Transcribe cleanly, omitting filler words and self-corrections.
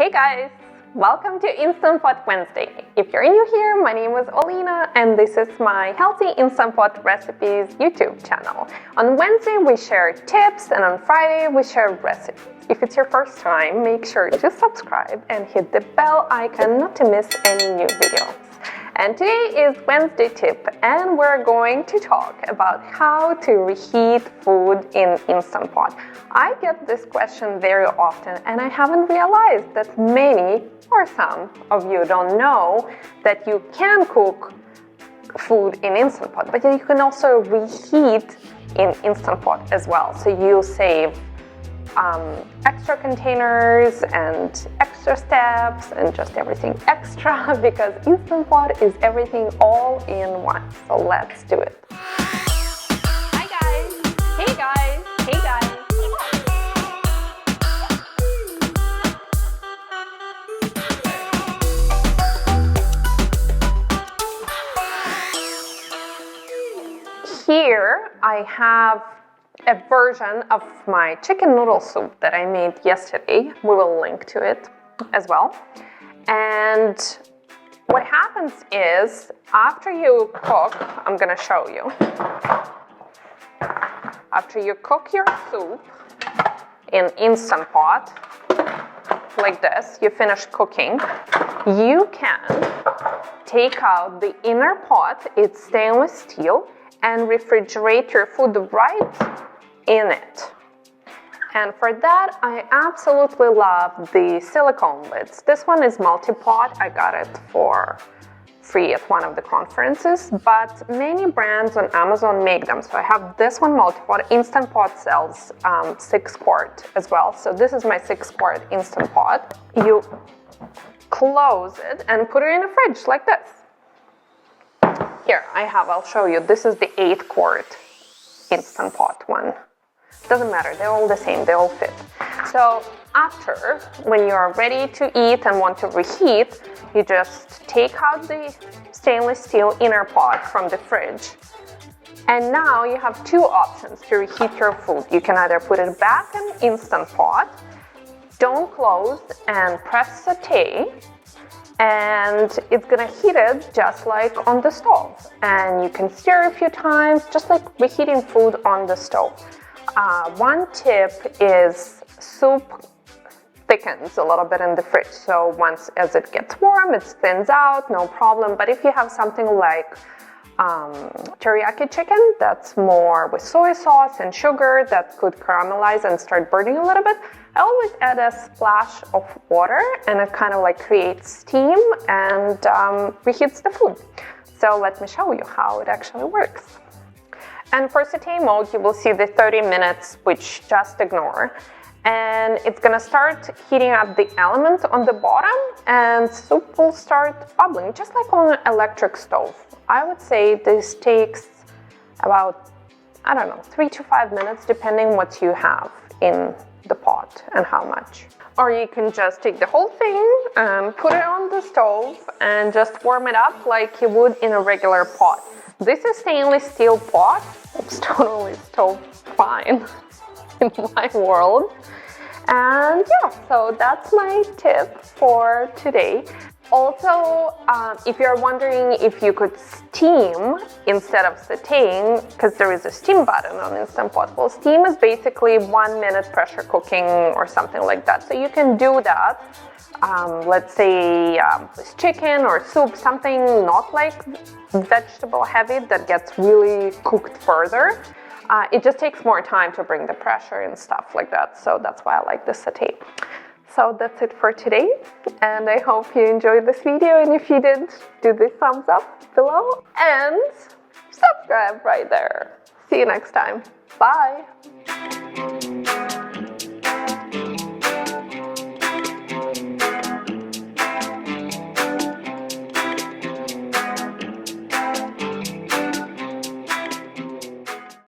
Hey guys! Welcome to Instant Pot Wednesday. If you're new here, my name is Olina and this is my Healthy Instant Pot Recipes YouTube channel. On Wednesday we share tips and on Friday we share recipes. If it's your first time, make sure to subscribe and hit the bell icon not to miss any new videos. And today is Wednesday tip and we're going to talk about how to reheat food in Instant Pot. I get this question very often and I haven't realized that many or some of you don't know that you can cook food in Instant Pot, but you can also reheat in Instant Pot as well. So you save extra containers and extra steps and just everything extra because Instant Pot is everything all in one. So let's do it. Hi guys! Hey guys! Hey guys! Here I have a version of my chicken noodle soup that I made yesterday. We will link to it as well. And what happens is after you cook, I'm gonna show you. After you cook your soup in Instant Pot, like this, you finish cooking, you can take out the inner pot, it's stainless steel, and refrigerate your food right in it. And for that, I absolutely love the silicone lids. This one is multi-pot. I got it for free at one of the conferences, but many brands on Amazon make them. So I have this one multi-pot. Instant Pot sells 6-quart as well. So this is my 6-quart Instant Pot. You close it and put it in the fridge like this. Here, I'll show you. This is the 8-quart Instant Pot one. Doesn't matter, they're all the same, they all fit. So after, when you're ready to eat and want to reheat, you just take out the stainless steel inner pot from the fridge. And now you have two options to reheat your food. You can either put it back in Instant Pot, don't close, and press Saute, and it's gonna heat it just like on the stove. And you can stir a few times, just like reheating food on the stove. One tip is soup thickens a little bit in the fridge. So once as it gets warm, it thins out, no problem. But if you have something like teriyaki chicken that's more with soy sauce and sugar that could caramelize and start burning a little bit, I always add a splash of water and it kind of like creates steam and reheats the food. So let me show you how it actually works. And for saute mode, you will see the 30 minutes, which just ignore. And it's gonna start heating up the elements on the bottom and soup will start bubbling, just like on an electric stove. I would say this takes about, 3 to 5 minutes, depending what you have in the pot and how much. Or you can just take the whole thing and put it on the stove and just warm it up like you would in a regular pot. This is stainless steel pot. It's totally stove fine in my world. And yeah, so that's my tip for today. Also, if you're wondering if you could steam instead of sauteing, because there is a steam button on Instant Pot. Well, steam is basically 1 minute pressure cooking or something like that. So you can do that. Let's say with chicken or soup, something not like vegetable heavy that gets really cooked further. It just takes more time to bring the pressure and stuff like that. So that's why I like the saute. So that's it for today. And I hope you enjoyed this video. And if you did, do the thumbs up below and subscribe right there. See you next time. Bye.